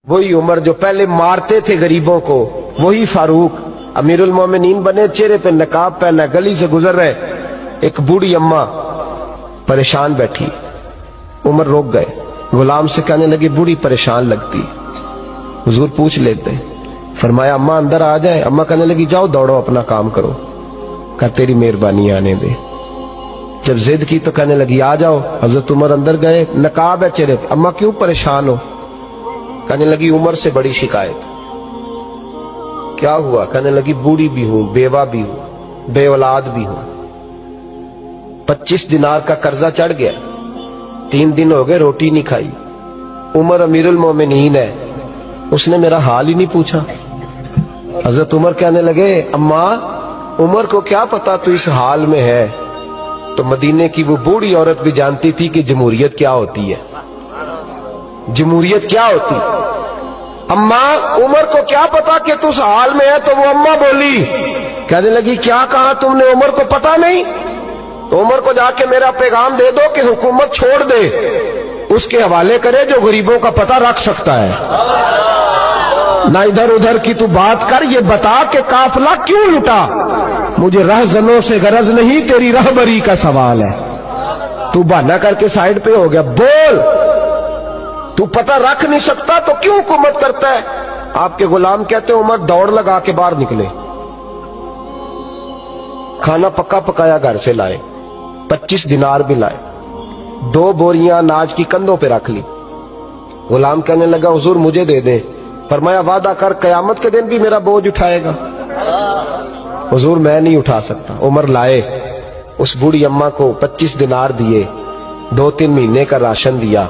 وہی عمر جو پہلے مارتے تھے غریبوں کو، وہی فاروق امیر المومنین بنے، چہرے پہ نقاب پہنا، گلی سے گزر رہے، ایک بوڑھی اماں پریشان بیٹھی، عمر روک گئے، غلام سے کہنے لگے بوڑھی پریشان لگتی، حضور پوچھ لیتے، فرمایا اماں اندر آ جائے، اماں کہنے لگی جاؤ دوڑو اپنا کام کرو، کہا تیری مہربانی آنے دے، جب ضد کی تو کہنے لگی آ جاؤ، حضرت عمر اندر گئے، نقاب ہے چہرے پہ، اماں کیوں پریشان ہو؟ کہنے لگی عمر سے بڑی شکایت۔ کیا ہوا؟ کہنے لگی بوڑھی بھی ہوں، بیوہ بھی ہوں، بے اولاد بھی ہوں، 25 دینار کا قرضہ چڑھ گیا، 3 دن ہو گئے روٹی نہیں کھائی، عمر امیر المومنین ہے، اس نے میرا حال ہی نہیں پوچھا۔ حضرت عمر کہنے لگے اماں عمر کو کیا پتا تو اس حال میں ہے؟ تو مدینے کی وہ بوڑھی عورت بھی جانتی تھی کہ جمہوریت کیا ہوتی ہے، جمہوریت کیا ہوتی۔ اماں عمر کو کیا پتا کہ تو اس حال میں ہے؟ تو وہ اماں بولی، کہنے لگی کیا کہا تم نے؟ عمر کو پتا نہیں؟ تو عمر کو جا کے میرا پیغام دے دو کہ حکومت چھوڑ دے، اس کے حوالے کرے جو غریبوں کا پتہ رکھ سکتا ہے، نہ ادھر ادھر کی تو بات کر، یہ بتا کہ قافلہ کیوں لٹا؟ مجھے رہزنوں سے غرض نہیں، تیری رہبری کا سوال ہے۔ تو بہانہ کر کے سائیڈ پہ ہو گیا، بول، تو پتہ رکھ نہیں سکتا تو کیوں حکومت کرتا ہے؟ آپ کے غلام کہتے ہیں عمر دوڑ لگا کے باہر نکلے، کھانا پکا پکایا گھر سے لائے، 25 دینار بھی لائے، 2 بوریاں اناج کی کندھوں پہ رکھ لی۔ غلام کہنے لگا حضور مجھے دے دیں، فرمایا وعدہ کر قیامت کے دن بھی میرا بوجھ اٹھائے گا؟ حضور میں نہیں اٹھا سکتا۔ عمر لائے، اس بوڑھی اماں کو 25 دینار دیے، 2-3 مہینے کا راشن دیا،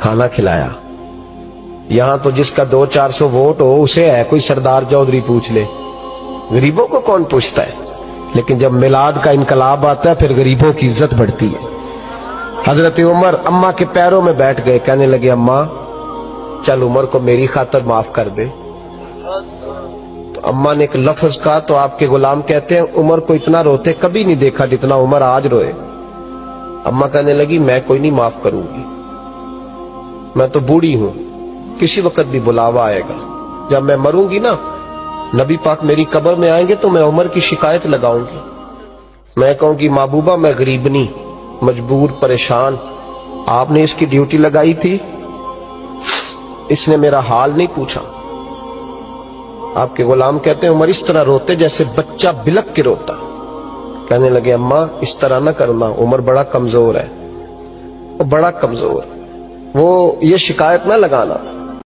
کھانا کھلایا۔ یہاں تو جس کا 200-400 ووٹ ہو اسے ہے کوئی سردار چودھری پوچھ لے، غریبوں کو کون پوچھتا ہے؟ لیکن جب میلاد کا انقلاب آتا ہے پھر غریبوں کی عزت بڑھتی ہے۔ حضرت عمر اماں کے پیروں میں بیٹھ گئے، کہنے لگے اماں چل عمر کو میری خاطر معاف کر دے۔ تو اماں نے ایک لفظ کہا تو آپ کے غلام کہتے ہیں عمر کو اتنا روتے کبھی نہیں دیکھا جتنا عمر آج روئے۔ اماں کہنے لگی میں کوئی نہیں معاف کروں گی، میں تو بوڑھی ہوں، کسی وقت بھی بلاوا آئے گا، جب میں مروں گی نا نبی پاک میری قبر میں آئیں گے تو میں عمر کی شکایت لگاؤں گی، میں کہوں گی محبوبہ میں غریبنی، مجبور، پریشان، آپ نے اس کی ڈیوٹی لگائی تھی، اس نے میرا حال نہیں پوچھا۔ آپ کے غلام کہتے ہیں عمر اس طرح روتے جیسے بچہ بلک کے روتا۔ کہنے لگے اماں اس طرح نہ کرنا، عمر بڑا کمزور ہے، وہ بڑا کمزور، وہ یہ شکایت نہ لگانا۔